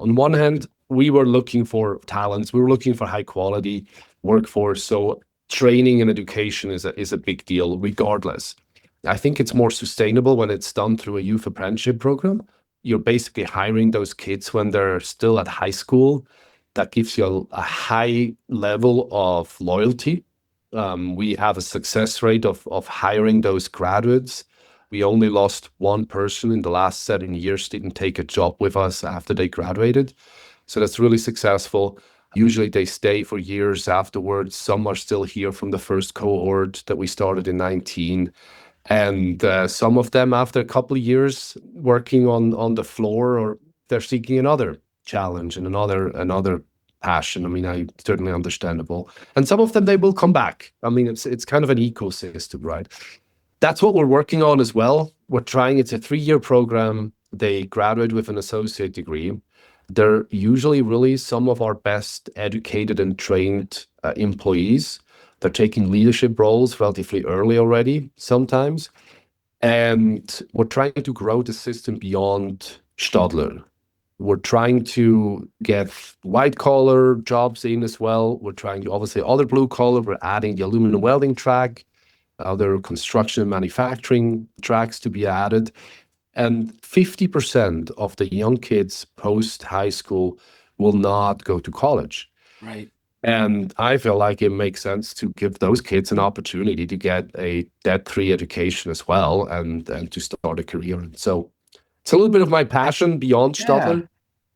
On one hand, we were looking for talents. We were looking for high quality workforce. So training and education is a big deal regardless. I think it's more sustainable when it's done through a youth apprenticeship program. You're basically hiring those kids when they're still at high school. That gives you a high level of loyalty. We have a success rate of hiring those graduates. We only lost one person in the last 7 years, didn't take a job with us after they graduated. So that's really successful. Usually they stay for years afterwards. Some are still here from the first cohort that we started in 19. And some of them, after a couple of years working on the floor, or they're seeking another challenge and another passion. I mean, certainly understandable. And some of them, they will come back. I mean, it's kind of an ecosystem, right? That's what we're working on as well. It's a 3-year program. They graduate with an associate degree. They're usually really some of our best educated and trained employees. They're taking leadership roles relatively early already sometimes. And we're trying to grow the system beyond Stadler. We're trying to get white collar jobs in as well. We're trying to obviously other blue collar. We're adding the aluminum welding track, other construction and manufacturing tracks to be added. And 50% of the young kids post high school will not go to college. Right. And I feel like it makes sense to give those kids an opportunity to get a debt-free education as well and to start a career. And so it's a little bit of my passion beyond Stadler.